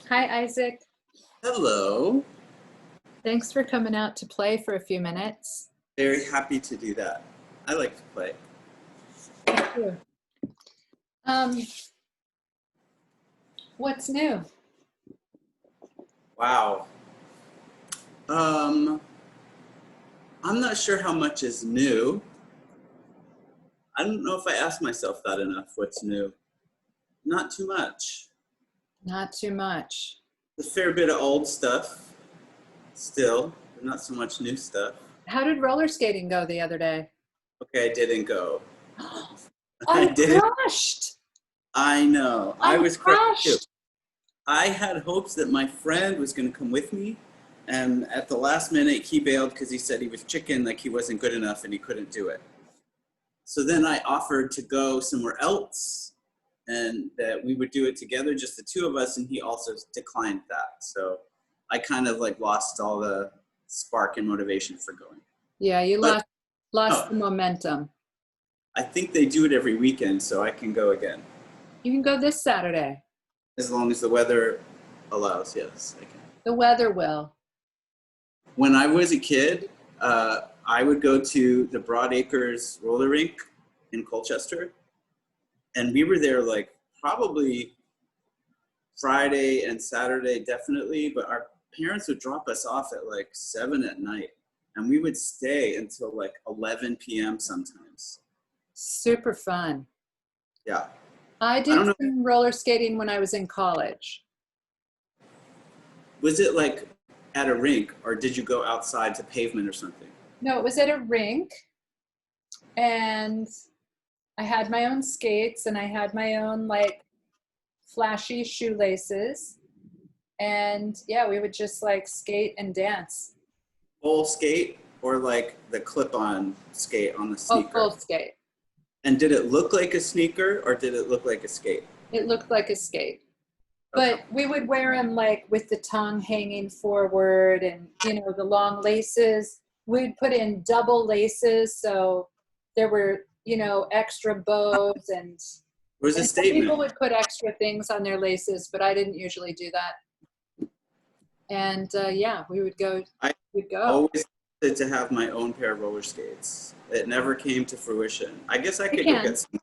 Hi, Isaac. Hello. Thanks for coming out to play for a few minutes. Very happy to do that. I like to play. Thank you. Um, what's new? Wow. Um, I'm not sure how much is new. I don't know if I ask myself that enough. What's new? Not too much. Not too much. A fair bit of old stuff still, but not so much new stuff. How did roller skating go the other day? Okay, I didn't go. I I'm didn't. crushed. I know. I I'm was crushed too. crushed. I had hopes that my friend was going to come with me, and at the last minute, he bailed because he said he was chicken, like he wasn't good enough and he couldn't do it. So then I offered to go somewhere else and that we would do it together, just the two of us, and he also declined that. So I kind of like lost all the spark and motivation for going. Yeah, you But lost no, the momentum. I think they do it every weekend, so I can go again. You can go this Saturday. As long as the weather allows, yes, I can. The weather will. When I was a kid, I would go to the Broadacres roller rink in Colchester, and we were there like probably Friday and Saturday definitely, but our parents would drop us off at like 7 at night, and we would stay until like 11 p.m. sometimes. Super fun. Yeah, I I don't did know. some roller skating when I was in college. Was it like at a rink, or did you go outside to pavement or something? No, it was at a rink, and I had my own skates and I had my own like flashy shoelaces. And yeah, we would just like skate and dance. Full skate or like the clip-on skate on the Oh, full sneaker? skate. And did it look like a sneaker or did it look like a skate? It looked like a skate. Okay. But we would wear them like with the tongue hanging forward and, the long laces. We'd put in double laces. So there were, extra bows It was a and some people statement. would put extra things on their laces, but I didn't usually do that. And yeah, I we'd go. always wanted to have my own pair of roller skates. It never came to fruition. I guess I You could go can. get some.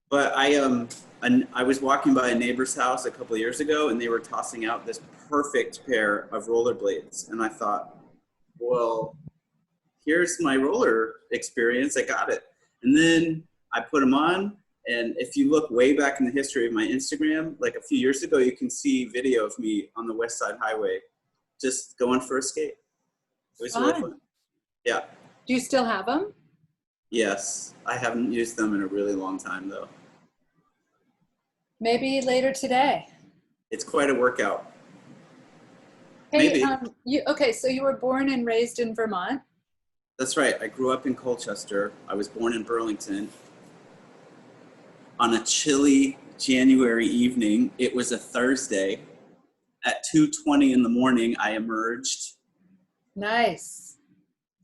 But I was walking by a neighbor's house a couple of years ago, and they were tossing out this perfect pair of rollerblades, and I thought, well, here's my roller experience. I got it. And then I put them on. And if you look way back in the history of my Instagram, like a few years ago, you can see video of me on the West Side Highway just going for a skate. It was really Fun. fun. Yeah. Do you still have them? Yes. I haven't used them in a really long time, though. Maybe later today. It's quite a workout. Hey, Maybe. so you were born and raised in Vermont? That's right. I grew up in Colchester. I was born in Burlington. On a chilly January evening, it was a Thursday. At 2:20 in the morning, I emerged. Nice.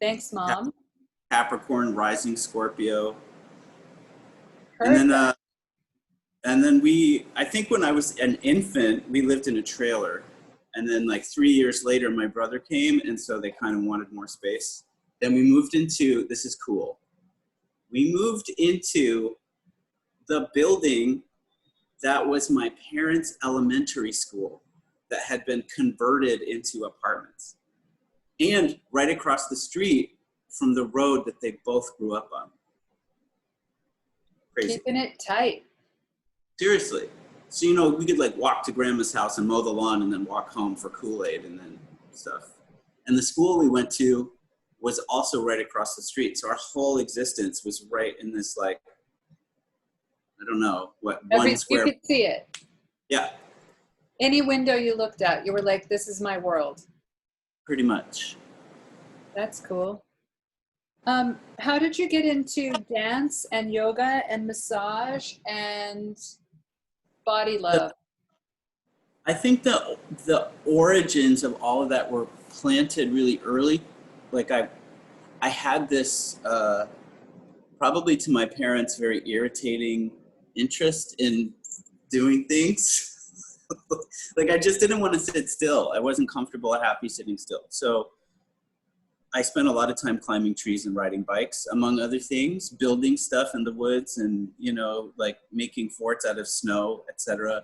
Thanks, Mom. Capricorn, rising Scorpio, and then Perfect. I think when I was an infant, we lived in a trailer, and then like 3 years later, my brother came, and so they kind of wanted more space. Then we moved into, this is cool. We moved into the building that was my parents' elementary school that had been converted into apartments. And right across the street from the road that they both grew up on. Crazy. Keeping it tight. Seriously. So, we could like walk to grandma's house and mow the lawn and then walk home for Kool-Aid and then stuff. And the school we went to was also right across the street. So our whole existence was right in this like, I don't know, what, one You square. could see it. Yeah, Any window you looked at, you were like, this is my world. pretty much. That's cool. How did you get into dance and yoga and massage and body love? I think the origins of all of that were planted really early. Like I had this probably to my parents very irritating interest in doing things. Like I just didn't want to sit still. I wasn't comfortable or happy sitting still. So I spent a lot of time climbing trees and riding bikes, among other things, building stuff in the woods and, you know, like making forts out of snow, etc.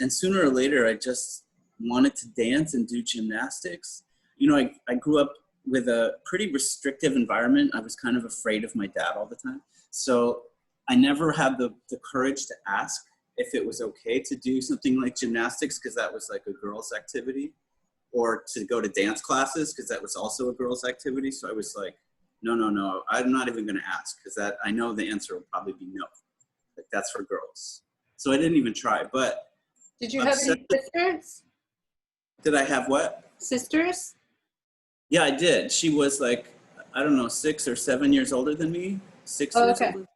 And sooner or later, I just wanted to dance and do gymnastics. You know, I grew up with a pretty restrictive environment. I was kind of afraid of my dad all the time. So I never had the courage to ask if it was okay to do something like gymnastics, because that was like a girl's activity, or to go to dance classes, because that was also a girl's activity. So I was like, no, no, no, I'm not even gonna ask, because that I know the answer will probably be no. Like that's for girls. So I didn't even try, but Did you have any sisters? Did I have what? Sisters? Yeah, I did. She was like, I don't know, 6 or 7 years older than me. 6 Oh, years okay. older.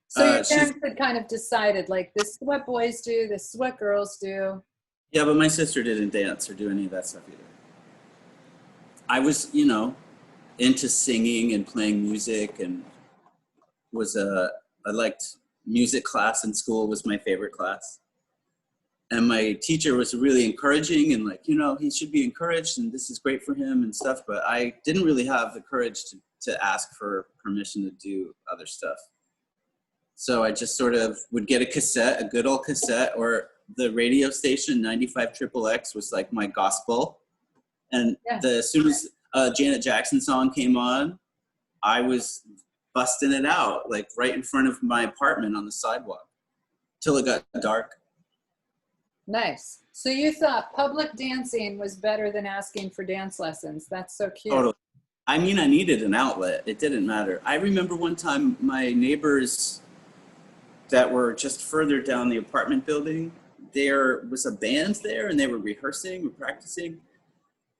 So your She's parents had kind of decided, like, this is what boys do, this is what girls do. Yeah, but my sister didn't dance or do any of that stuff either. I was, you know, into singing and playing music, and I liked music class in school. Was my favorite class. And my teacher was really encouraging and like, you know, he should be encouraged and this is great for him and stuff. But I didn't really have the courage to ask for permission to do other stuff. So I just sort of would get a cassette, a good old cassette, or the radio station 95 Triple X was like my gospel. And as soon as a Janet Jackson song came on, I was busting it out like right in front of my apartment on the sidewalk till it got dark. Nice. So you thought public dancing was better than asking for dance lessons. That's so cute. Totally. I mean, I needed an outlet. It didn't matter. I remember one time my neighbors that were just further down the apartment building, there was a band there and they were rehearsing and practicing.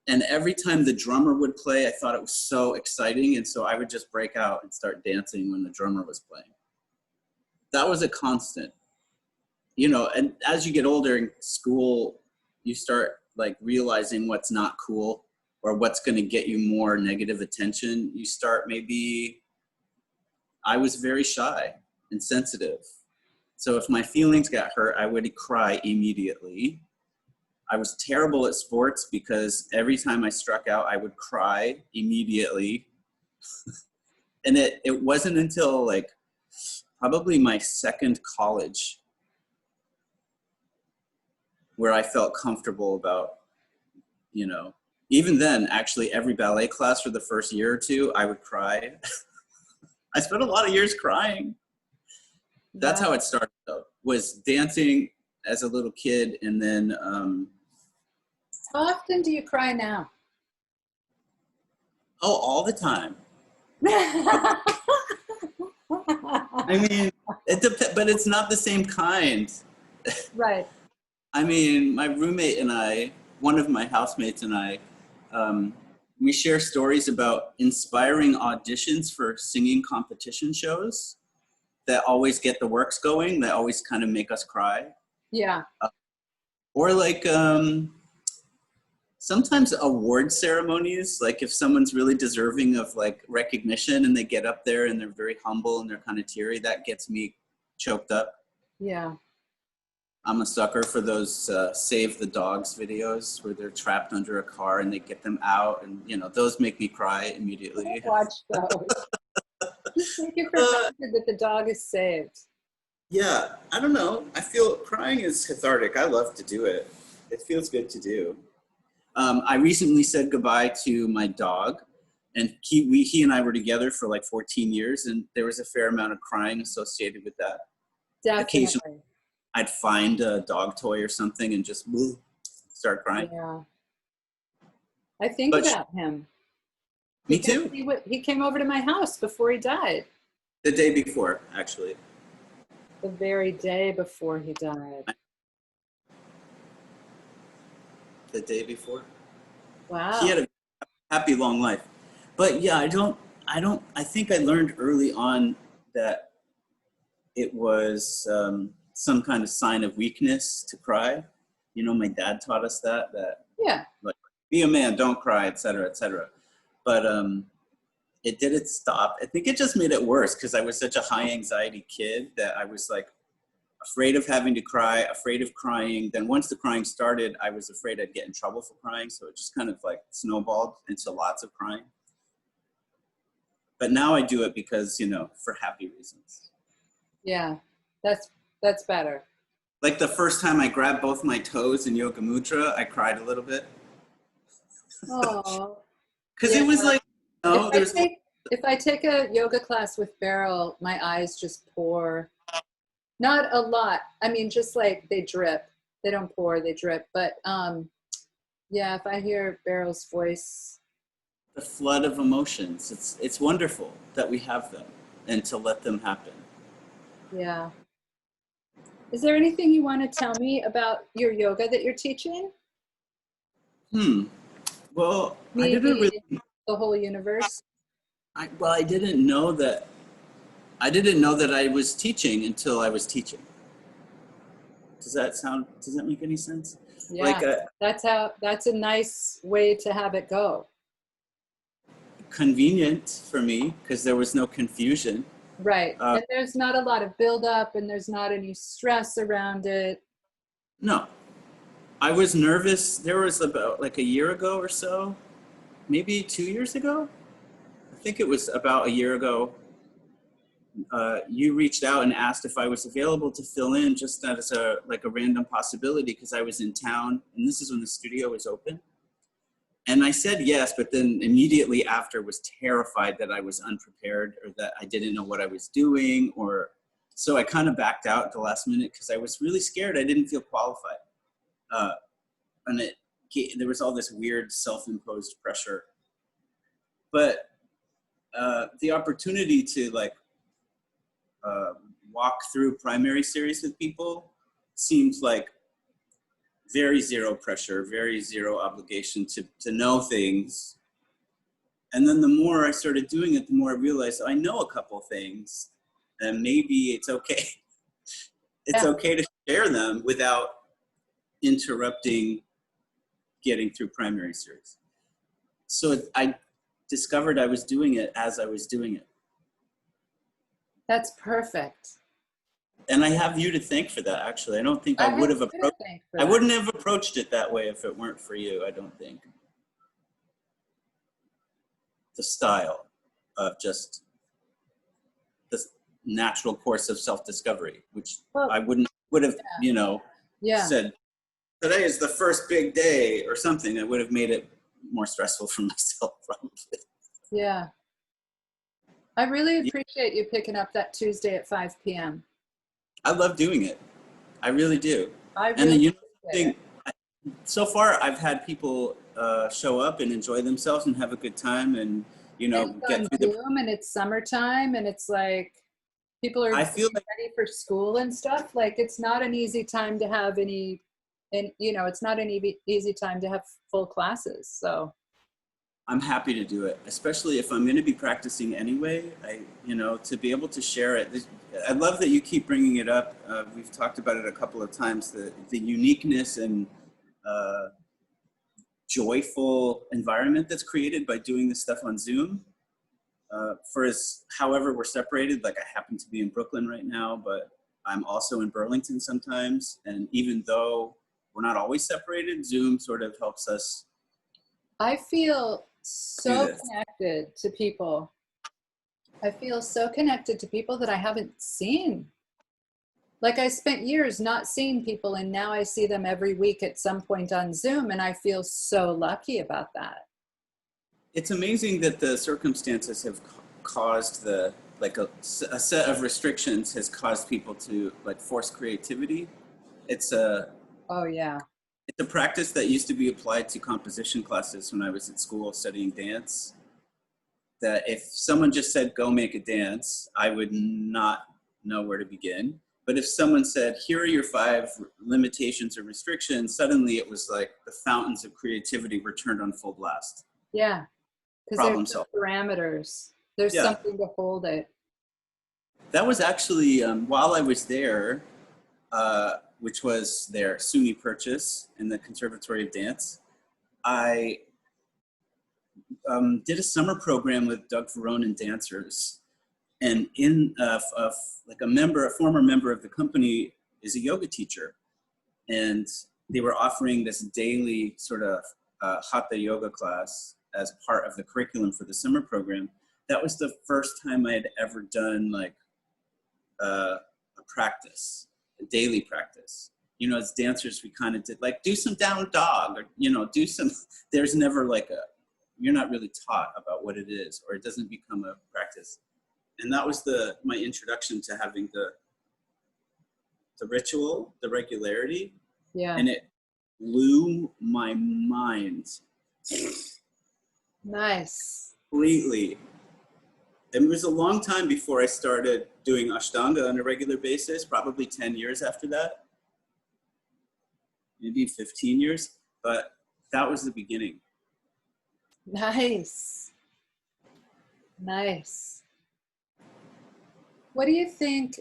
And every time the drummer would play, I thought it was so exciting. And so I would just break out and start dancing when the drummer was playing. That was a constant. You know, and as you get older in school, you start like realizing what's not cool or what's going to get you more negative attention. You start I was very shy and sensitive. So if my feelings got hurt, I would cry immediately. I was terrible at sports because every time I struck out, I would cry immediately. And it wasn't until like probably my second college where I felt comfortable about, you know, even then, actually every ballet class for the first year or two, I would cry. I spent a lot of years crying. That's how it started though, was dancing as a little kid. And then, how often do you cry now? oh, all the time. I mean, but it's not the same kind. Right. I mean, my roommate and I, one of my housemates and I, we share stories about inspiring auditions for singing competition shows that always get the works going, that always kind of make us cry. Yeah. Or like sometimes award ceremonies, like if someone's really deserving of like recognition and they get up there and they're very humble and they're kind of teary, that gets me choked up. Yeah. I'm a sucker for those Save the Dogs videos where they're trapped under a car and they get them out, and you know, those make me cry immediately. Watch those. Just take it for granted that the dog is saved. Yeah, I don't know. I feel crying is cathartic. I love to do it. It feels good to do. I recently said goodbye to my dog, and he and I were together for like 14 years, and there was a fair amount of crying associated with that. Definitely. Occasionally, I'd find a dog toy or something and just start crying. Yeah. I think about him. Me too. He came over to my house before he died. The day before, actually. The very day before he died. The day before. Wow. He had a happy long life. But yeah, I think I learned early on that it was some kind of sign of weakness to cry. You know, my dad taught us that yeah, like, be a man, don't cry, et cetera, et cetera. But it didn't stop. I think it just made it worse because I was such a high anxiety kid that I was like afraid of having to cry, afraid of crying. Then once the crying started, I was afraid I'd get in trouble for crying. So it just kind of like snowballed into lots of crying. But now I do it because, you know, for happy reasons. Yeah, that's better. Like the first time I grabbed both my toes in yoga mudra, I cried a little bit. Oh, Because yeah. it was like, you know, If I take a yoga class with Beryl, my eyes just pour. Not a lot. I mean, just like they drip. They don't pour, they drip. But yeah, if I hear Beryl's voice. the flood of emotions. It's wonderful that we have them and to let them happen. Yeah. Is there anything you want to tell me about your yoga that you're teaching? Well, Maybe I didn't really. the whole universe. I didn't know that. I didn't know that I was teaching until I was teaching. Does that make any sense? Yeah, Like that's a nice way to have it go. convenient for me because there was no confusion. Right. And there's not a lot of buildup and there's not any stress around it. No, I was nervous. There was about like a year ago or so, maybe 2 years ago. I think it was about a year ago. You reached out and asked if I was available to fill in just as a random possibility because I was in town, and this is when the studio was open. And I said yes, but then immediately after was terrified that I was unprepared or that I didn't know what I was doing, or so I kind of backed out at the last minute because I was really scared. I didn't feel qualified, and there was all this weird self-imposed pressure. But the opportunity to walk through primary series with people seems like very zero pressure, very zero obligation to know things. And then the more I started doing it, the more I realized I know a couple things, and maybe it's okay. It's okay to share them without interrupting getting through primary series. So I discovered I was doing it as I was doing it. That's perfect. And I have you to thank for that, actually. I don't think I wouldn't have approached it that way if it weren't for you, I don't think. The style of just the natural course of self-discovery, which I would have, said, today is the first big day or something. That would have made it more stressful for myself, probably. Yeah. I really appreciate you picking up that Tuesday at 5 p.m. I love doing it. I really do. So far I've had people show up and enjoy themselves and have a good time and, get through Zoom and it's summertime and it's like people are ready for school and stuff. Like it's not an easy time to have it's not an easy time to have full classes. So I'm happy to do it, especially if I'm going to be practicing anyway. To be able to share it. I love that you keep bringing it up. We've talked about it a couple of times. The uniqueness and joyful environment that's created by doing this stuff on Zoom. However we're separated, like I happen to be in Brooklyn right now, but I'm also in Burlington sometimes. And even though we're not always separated, Zoom sort of helps us. I feel so connected to people. I feel so connected to people that I haven't seen. Like I spent years not seeing people and now I see them every week at some point on Zoom and I feel so lucky about that. It's amazing that the circumstances have caused a set of restrictions has caused people to force creativity. It's a practice that used to be applied to composition classes when I was at school studying dance. That if someone just said, go make a dance, I would not know where to begin. But if someone said, here are your 5 limitations or restrictions, suddenly it was like the fountains of creativity were turned on full blast. Yeah, because there's no parameters. There's something to hold it. That was actually, while I was there, which was their SUNY purchase in the Conservatory of Dance, I did a summer program with Doug Verone and dancers. And in a former member of the company is a yoga teacher. And they were offering this daily sort of hatha yoga class as part of the curriculum for the summer program. That was the first time I had ever done like a practice, a daily practice. You know, as dancers, we kind of did like, do some down dog, or, you know, do some, there's never like you're not really taught about what it is, or it doesn't become a practice. And that was my introduction to having the ritual, the regularity. Yeah. And it blew my mind. Nice. Completely. It was a long time before I started doing Ashtanga on a regular basis, probably 10 years after that, maybe 15 years, but that was the beginning. Nice. Nice. What do you think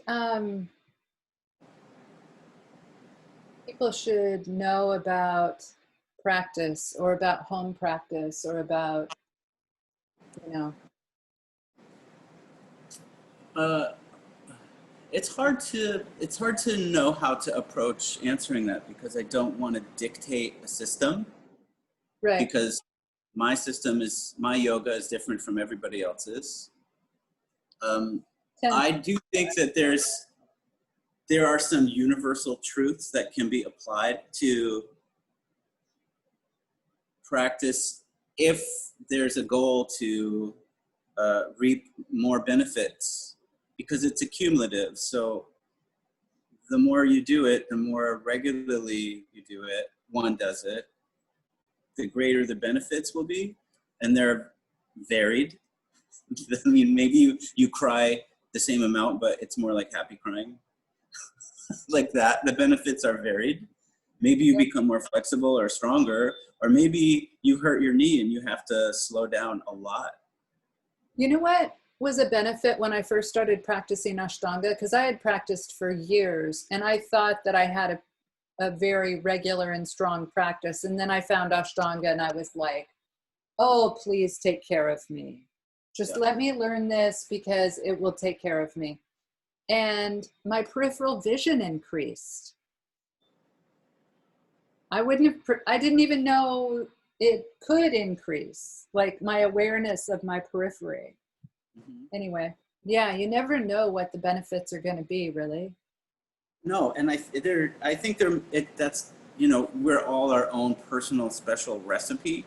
people should know about practice, or about home practice, or about, you know? It's hard to know how to approach answering that, because I don't want to dictate a system. Right. Because my yoga is different from everybody else's. I do think that there are some universal truths that can be applied to practice if there's a goal to reap more benefits, because it's accumulative. So the more you do it, the more regularly you do it, one does it, the greater the benefits will be. And they're varied. I mean, maybe you cry the same amount, but it's more like happy crying. Like that, the benefits are varied. Maybe you become more flexible or stronger, or maybe you hurt your knee and you have to slow down a lot. You know what was a benefit when I first started practicing Ashtanga? Because I had practiced for years and I thought that I had a very regular and strong practice. And then I found Ashtanga and I was like, oh, please take care of me. Just let me learn this because it will take care of me. And my peripheral vision increased. I didn't even know it could increase, like my awareness of my periphery. Mm-hmm. Anyway, yeah, you never know what the benefits are going to be, really. No, and I think that's, you know, we're all our own personal special recipe,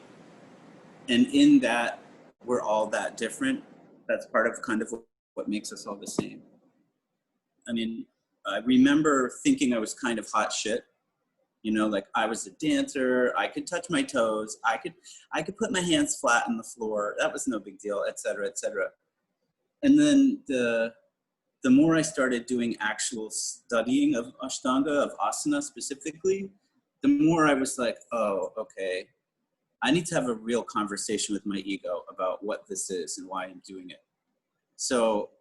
and in that we're all that different. That's part of kind of what makes us all the same. I mean, I remember thinking I was kind of hot shit. You know, like I was a dancer, I could touch my toes, I could put my hands flat on the floor. That was no big deal, et cetera, et cetera. And then the more I started doing actual studying of Ashtanga, of asana specifically, the more I was like, oh, okay, I need to have a real conversation with my ego about what this is and why I'm doing it. So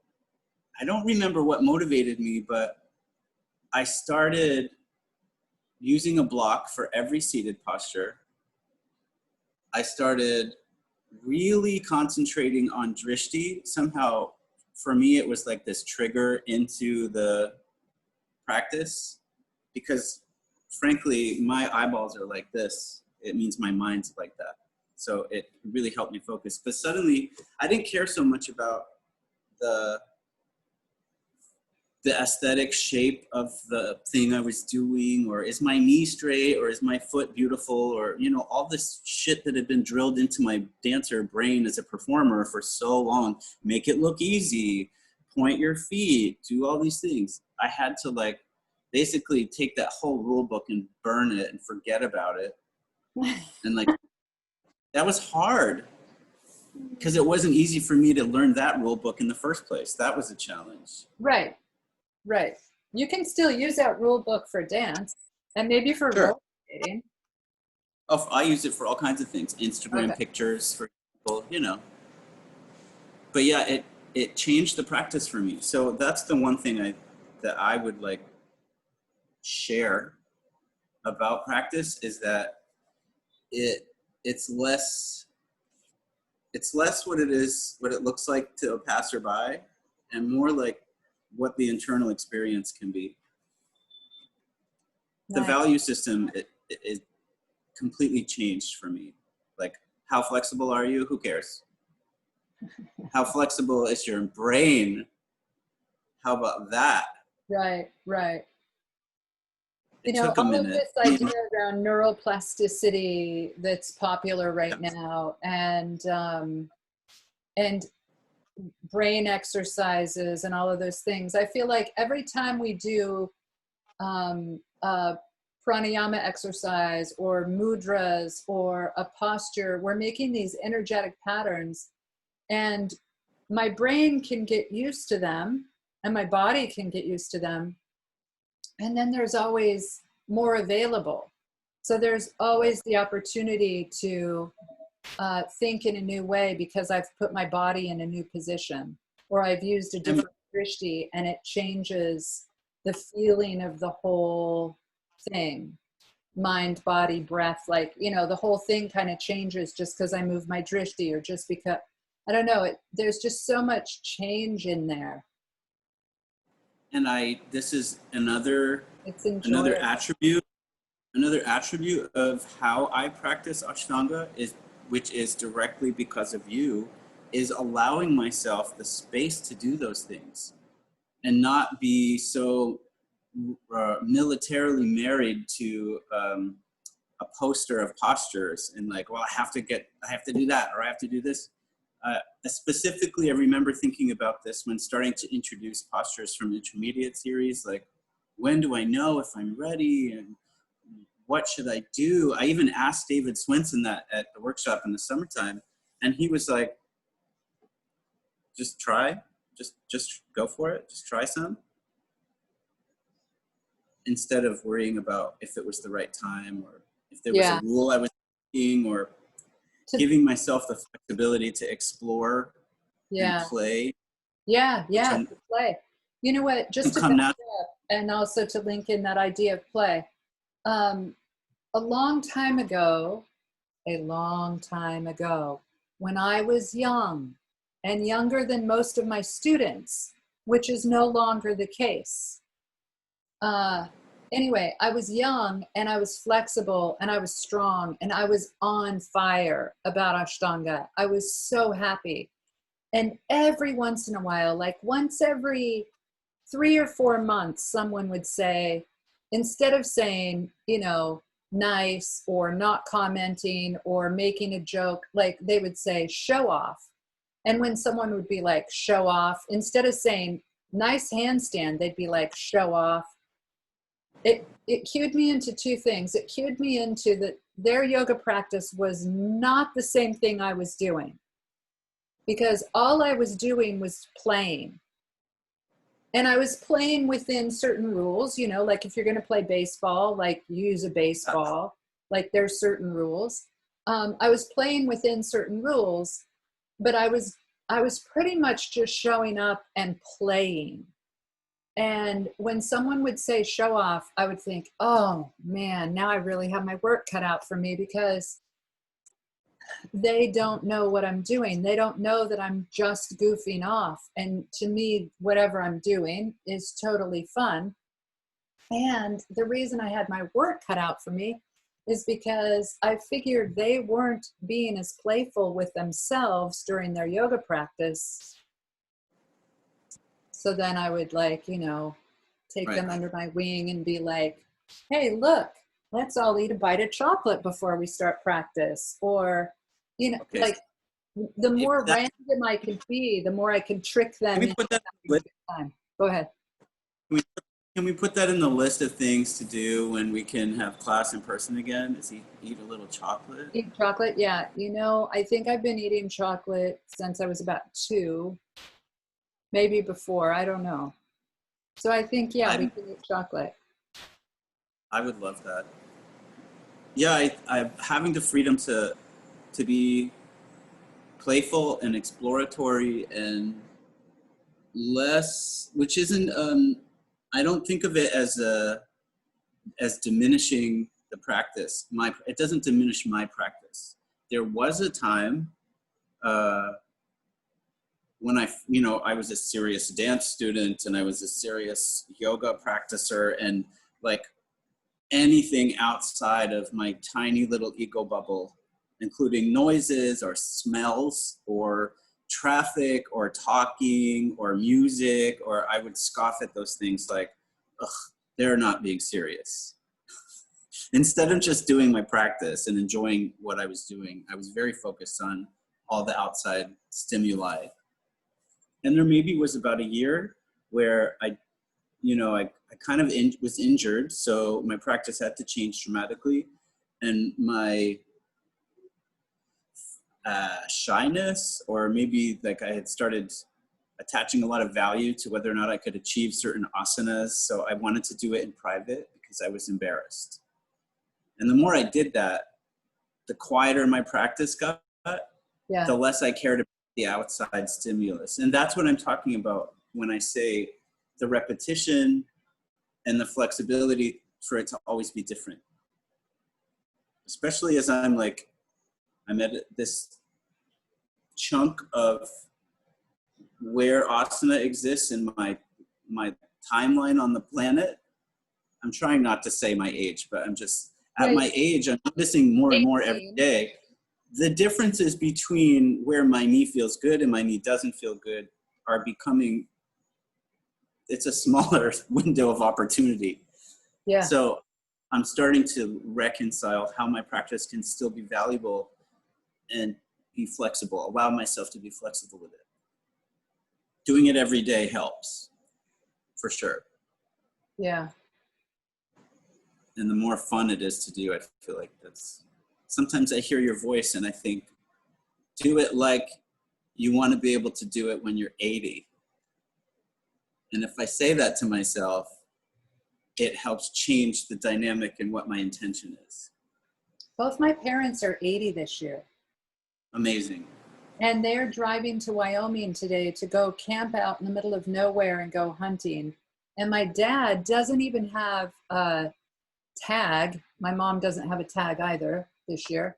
I don't remember what motivated me, but I started using a block for every seated posture. I started really concentrating on drishti. Somehow, for me, it was like this trigger into the practice, because frankly, my eyeballs are like this. It means my mind's like that. So it really helped me focus. But suddenly, I didn't care so much about the aesthetic shape of the thing I was doing, or is my knee straight, or is my foot beautiful, or, you know, all this shit that had been drilled into my dancer brain as a performer for so long. Make it look easy, point your feet, do all these things. I had to like basically take that whole rule book and burn it and forget about it. And like, that was hard, because it wasn't easy for me to learn that rule book in the first place. That was a challenge. Right. Right. You can still use that rule book for dance and maybe for role skating. Oh, I use it for all kinds of things. Instagram pictures, for people, you know. But yeah, it changed the practice for me. So that's the one thing that I would like share about practice, is that it's less what it looks like to a passerby, and more like what the internal experience can be. the Nice. value system, it completely changed for me. Like, how flexible are you? Who cares? How flexible is your brain? How about that? Right, right. You It know, took a all of minute. this idea around neuroplasticity that's popular right Yes. now, and brain exercises and all of those things. I feel like every time we do a pranayama exercise or mudras or a posture, we're making these energetic patterns, and my brain can get used to them and my body can get used to them. And then there's always more available. So there's always the opportunity to think in a new way because I've put my body in a new position, or I've used a And, different drishti, and it changes the feeling of the whole thing. Mind, body, breath, like, you know, the whole thing kind of changes just because I move my drishti, or just because, I don't know, there's just so much change in there. this is another It's enjoyable. attribute. Another attribute of how I practice Ashtanga is, which is directly because of you, is allowing myself the space to do those things and not be so militarily married to a poster of postures and like, well, I have to do that, or I have to do this. Specifically, I remember thinking about this when starting to introduce postures from intermediate series, like, when do I know if I'm ready, and what should I do? I even asked David Swenson that at the workshop in the summertime, and he was like, just try, just go for it, just try some, instead of worrying about if it was the right time, or if there was a Yeah. rule I was taking, or giving myself the flexibility to explore and Yeah. play, Yeah, which yeah, to play. You know what, just to come back now. up and also to link in that idea of play. Um, a long time ago, when I was young and younger than most of my students, which is no longer the case. Anyway, I was young and I was flexible and I was strong and I was on fire about Ashtanga. I was so happy. And every once in a while, like once every 3 or 4 months, someone would say, instead of saying, you know, nice or not commenting or making a joke, like they would say, show off. And when someone would be like, show off, instead of saying nice handstand, they'd be like, show off. It cued me into two things. It cued me into that their yoga practice was not the same thing I was doing, because all I was doing was playing. And I was playing within certain rules, you know, like if you're going to play baseball, like use a baseball, like there's certain rules. I was playing within certain rules, but I was pretty much just showing up and playing. And when someone would say show off, I would think, oh man, now I really have my work cut out for me, because they don't know what I'm doing. They don't know that I'm just goofing off. And to me, whatever I'm doing is totally fun. And the reason I had my work cut out for me is because I figured they weren't being as playful with themselves during their yoga practice. So then I would, like, you know, take Right. them under my wing and be like, hey, look, let's all eat a bite of chocolate before we start practice. Or, you know, Okay. like, the more That, random I can be, the more I can trick them can we into put that having a good time. Go ahead. can we put that in the list of things to do when we can have class in person again? Is eat a little chocolate? Eat chocolate? Yeah. You know, I think I've been eating chocolate since I was about 2, maybe before. I don't know. So I think, yeah, we can eat chocolate. I would love that. Yeah, I'm having the freedom to be playful and exploratory and less, which isn't, I don't think of it as diminishing the practice. It doesn't diminish my practice. There was a time when I was a serious dance student and I was a serious yoga practicer, and like anything outside of my tiny little eco bubble, including noises or smells or traffic or talking or music, or I would scoff at those things like, ugh, they're not being serious. Instead of just doing my practice and enjoying what I was doing, I was very focused on all the outside stimuli. And there maybe was about a year where I kind of was injured, so my practice had to change dramatically, and my shyness, or maybe like I had started attaching a lot of value to whether or not I could achieve certain asanas, so I wanted to do it in private because I was embarrassed. And the more I did that, the quieter my practice got, Yeah. the less I cared about the outside stimulus. And that's what I'm talking about when I say the repetition and the flexibility for it to always be different. Especially as I'm at this chunk of where asana exists in my timeline on the planet. I'm trying not to say my age, but I'm just, at my age, I'm noticing more and more every day. The differences between where my knee feels good and my knee doesn't feel good are becoming, it's a smaller window of opportunity. Yeah. So I'm starting to reconcile how my practice can still be valuable and be flexible, allow myself to be flexible with it. Doing it every day helps, for sure. Yeah. And the more fun it is to do, I feel like sometimes I hear your voice and I think, do it like you want to be able to do it when you're 80. And if I say that to myself, it helps change the dynamic and what my intention is. Both my parents are 80 this year. Amazing. And they're driving to Wyoming today to go camp out in the middle of nowhere and go hunting. And my dad doesn't even have a tag. My mom doesn't have a tag either this year.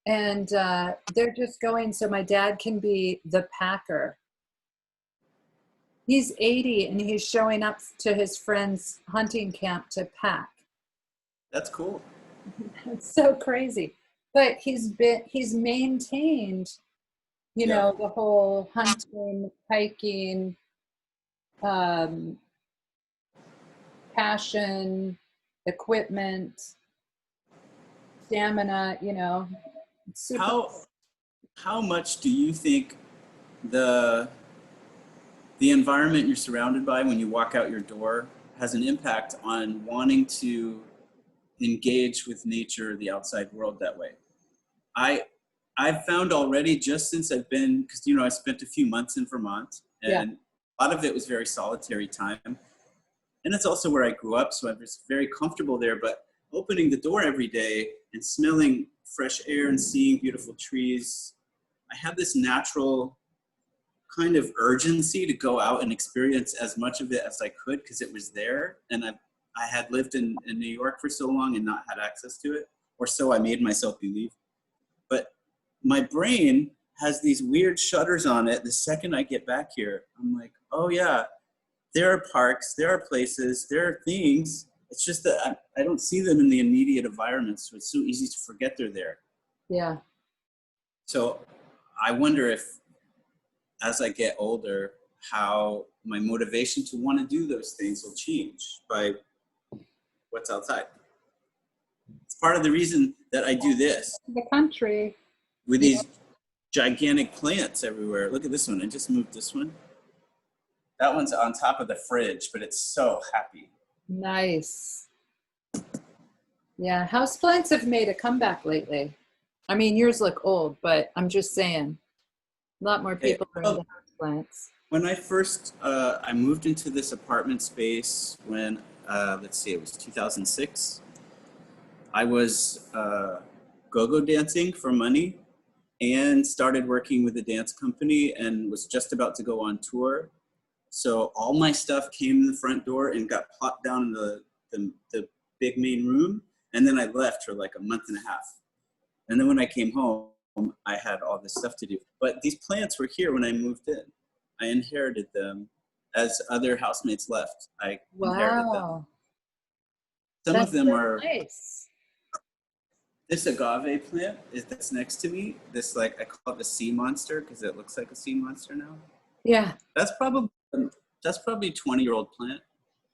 And they're just going so my dad can be the packer. He's 80 and he's showing up to his friend's hunting camp to pack. That's cool. It's so crazy. But he's maintained, you know, the whole hunting, hiking, passion, equipment, stamina, you know. Super. How much do you think the environment you're surrounded by when you walk out your door has an impact on wanting to engage with nature, the outside world that way? I've found already, just since I've been, because I spent a few months in Vermont, and a lot of it was very solitary time. And it's also where I grew up, so I was very comfortable there. But opening the door every day and smelling fresh air and seeing beautiful trees, I had this natural kind of urgency to go out and experience as much of it as I could because it was there. And I had lived in New York for so long and not had access to it, or so I made myself believe. But my brain has these weird shutters on it. The second I get back here, I'm like, oh yeah, there are parks, there are places, there are things. It's just that I don't see them in the immediate environment, so it's so easy to forget they're there. Yeah. So I wonder if, as I get older, how my motivation to want to do those things will change by what's outside. It's part of the reason that I do this. The country. With these gigantic plants everywhere. Look at this one. I just moved this one. That one's on top of the fridge, but it's so happy. Nice. Yeah, houseplants have made a comeback lately. I mean, yours look old, but I'm just saying, a lot more people are into houseplants. When I first, I moved into this apartment space when, let's see, it was 2006. I was go-go dancing for money and started working with a dance company and was just about to go on tour. So all my stuff came in the front door and got plopped down in the big main room. And then I left for like a month and a half. And then when I came home, I had all this stuff to do. But these plants were here when I moved in. I inherited them as other housemates left. I inherited them. Some of That's them so are, nice. this agave plant that's next to me, this like, I call it the sea monster because it looks like a sea monster now. Yeah. That's probably a 20-year-old plant.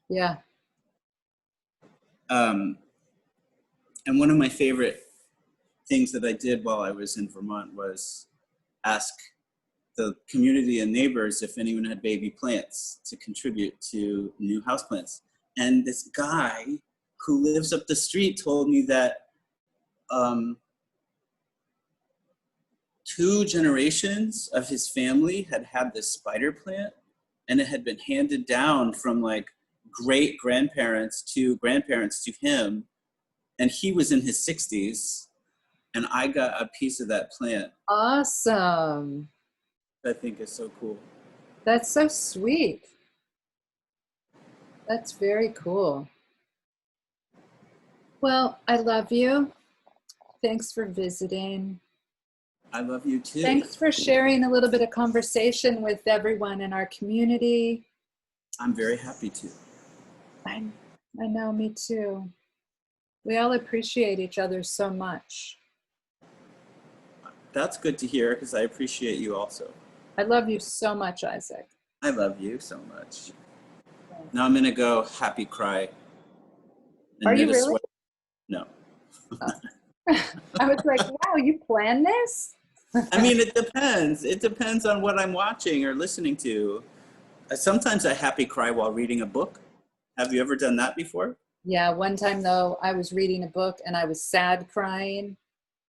Yeah. And one of my favorite things that I did while I was in Vermont was ask the community and neighbors if anyone had baby plants to contribute to new houseplants. And this guy who lives up the street told me that 2 generations of his family had had this spider plant, and it had been handed down from like great grandparents to him. And he was in his 60s, and I got a piece of that plant. Awesome. I think is so cool. That's so sweet. That's very cool. Well, I love you. Thanks for visiting. I love you too. Thanks for sharing a little bit of conversation with everyone in our community. I'm very happy to. I know, me too. We all appreciate each other so much. That's good to hear because I appreciate you also. I love you so much, Isaac. I love you so much. Now I'm going to go happy cry. Are you really? No. I was like, wow, you planned this? I mean, it depends. It depends on what I'm watching or listening to. Sometimes I happy cry while reading a book. Have you ever done that before? Yeah, one time though, I was reading a book and I was sad crying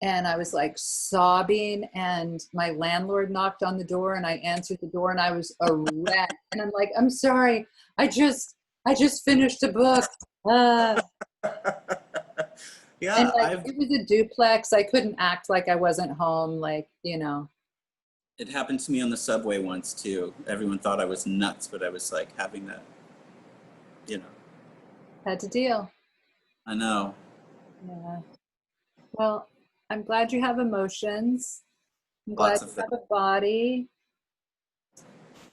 and I was like sobbing, and my landlord knocked on the door and I answered the door and I was a wreck. And I'm like, I'm sorry, I just finished a book. Yeah, and like, it was a duplex. I couldn't act like I wasn't home, like, you know. It happened to me on the subway once too. Everyone thought I was nuts, but I was like having that, you know. Had to deal. I know. Yeah. Well, I'm glad you have emotions. I'm glad Lots of you them. have a body.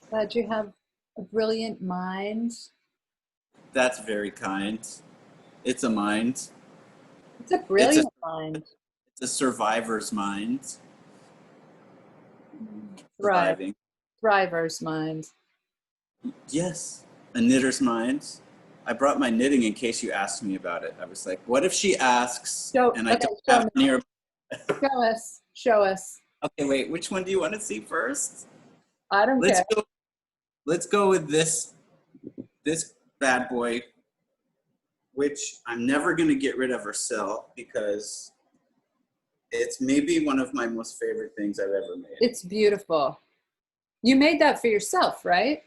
Glad you have a brilliant mind. That's very kind. It's a mind. It's a brilliant mind. It's a survivor's mind. Thrive. Surviving. Thriver's mind. Yes, a knitter's mind. I brought my knitting in case you asked me about it. I was like, what if she asks and I don't have it near? Show us. Okay, wait, which one do you want to see first? I don't care. Let's go with this bad boy, which I'm never going to get rid of or sell because it's maybe one of my most favorite things I've ever made. It's beautiful. You made that for yourself, right?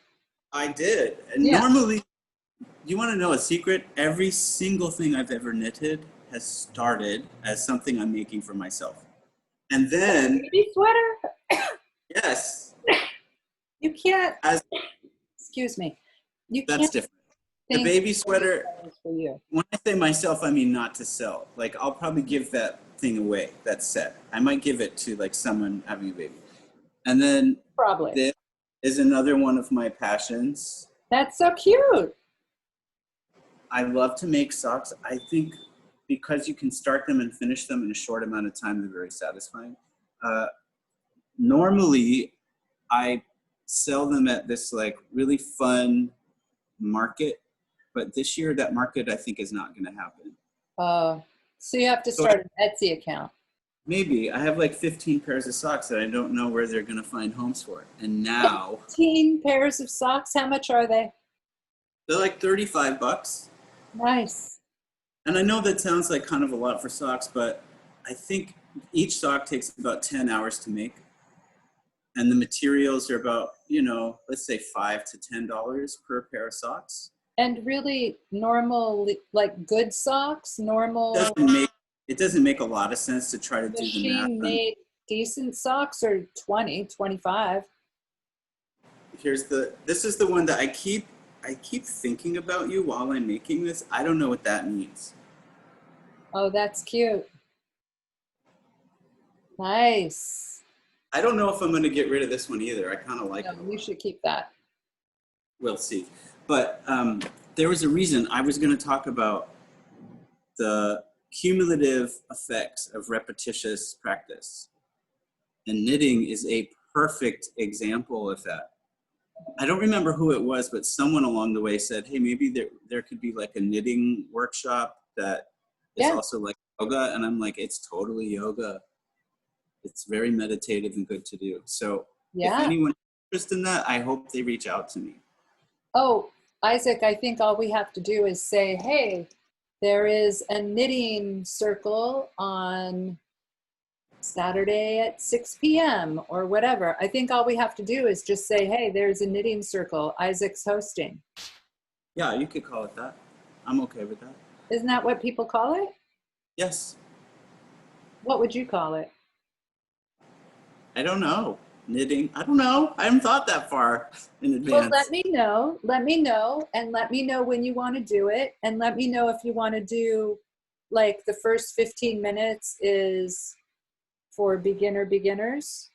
I did. And yeah. Normally, you want to know a secret? Every single thing I've ever knitted has started as something I'm making for myself. And then... Baby sweater? Yes. You can't... Excuse me. That's different. The baby sweater, for you. When I say myself, I mean not to sell. Like, I'll probably give that thing away, that set. I might give it to, like, someone having a baby. And then... Probably. This is another one of my passions. That's so cute. I love to make socks. I think because you can start them and finish them in a short amount of time, they're very satisfying. Normally, I sell them at this like really fun market, but this year that market I think is not going to happen. So you have to start an Etsy account. Maybe. I have like 15 pairs of socks that I don't know where they're going to find homes for. And now... 15 pairs of socks? How much are they? They're like $35. Nice. And I know that sounds like kind of a lot for socks, but I think each sock takes about 10 hours to make. And the materials are about, you know, let's say $5 to $10 per pair of socks. And really normal, like good socks, normal... It doesn't make a lot of sense to try to do the math. Machine-made decent socks are 20, 25. This is the one that I keep thinking about you while I'm making this. I don't know what that means. Oh, that's cute. Nice. I don't know if I'm going to get rid of this one either. I kind of like it. You should keep that. We'll see. But there was a reason I was going to talk about the cumulative effects of repetitious practice. And knitting is a perfect example of that. I don't remember who it was, but someone along the way said, hey, maybe there could be like a knitting workshop that is also like yoga. And I'm like, it's totally yoga. It's very meditative and good to do. So if anyone's interested in that, I hope they reach out to me. Oh, Isaac, I think all we have to do is say, hey, there is a knitting circle on Saturday at 6 p.m. or whatever. I think all we have to do is just say, hey, there's a knitting circle. Isaac's hosting. Yeah, you could call it that. I'm okay with that. Isn't that what people call it? Yes. What would you call it? I don't know. Knitting. I don't know. I haven't thought that far in advance. Well, let me know. Let me know. And let me know when you want to do it. And let me know if you want to do, like, the first 15 minutes is for beginners.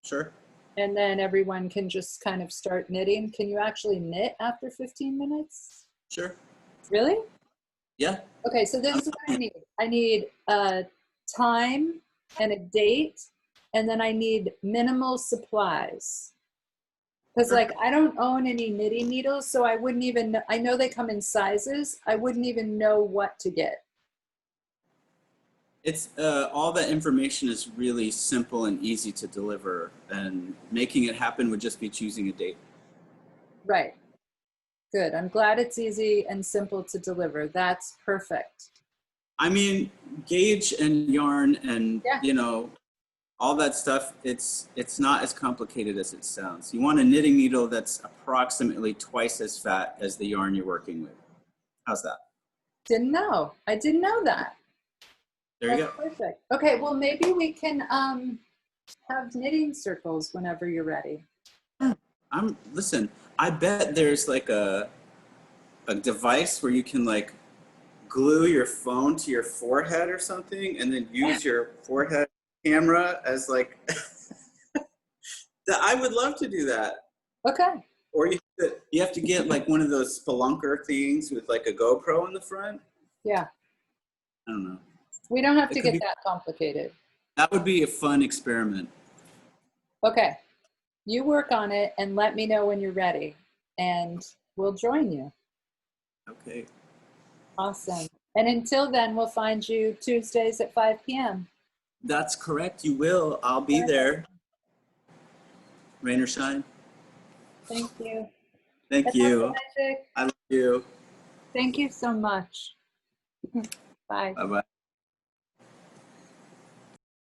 Sure. And then everyone can just kind of start knitting. Can you actually knit after 15 minutes? Sure. Really? Yeah. Okay, so this is what I need. I need a time and a date, and then I need minimal supplies. Because, like, I don't own any knitting needles, so I wouldn't even, I know they come in sizes. I wouldn't even know what to get. It's all that information is really simple and easy to deliver, and making it happen would just be choosing a date. Right. Good. I'm glad it's easy and simple to deliver. That's perfect. I mean, gauge and yarn and, you know, all that stuff, it's not as complicated as it sounds. You want a knitting needle that's approximately twice as fat as the yarn you're working with. How's that? Didn't know. I didn't know that. There you go. Perfect. Okay, well, maybe we can have knitting circles whenever you're ready. Listen, I bet there's like a device where you can like glue your phone to your forehead or something and then use your forehead camera as like I would love to do that. Okay. Or you have to get like one of those spelunker things with like a GoPro in the front. Yeah. I don't know. We don't have to get that complicated. That would be a fun experiment. Okay. You work on it and let me know when you're ready and we'll join you. Okay. Awesome. And until then, we'll find you Tuesdays at 5 p.m. That's correct. You will. I'll be there. Rain or shine. Thank you. Thank you. Isaac. I love you. Thank you so much. Bye. Bye-bye.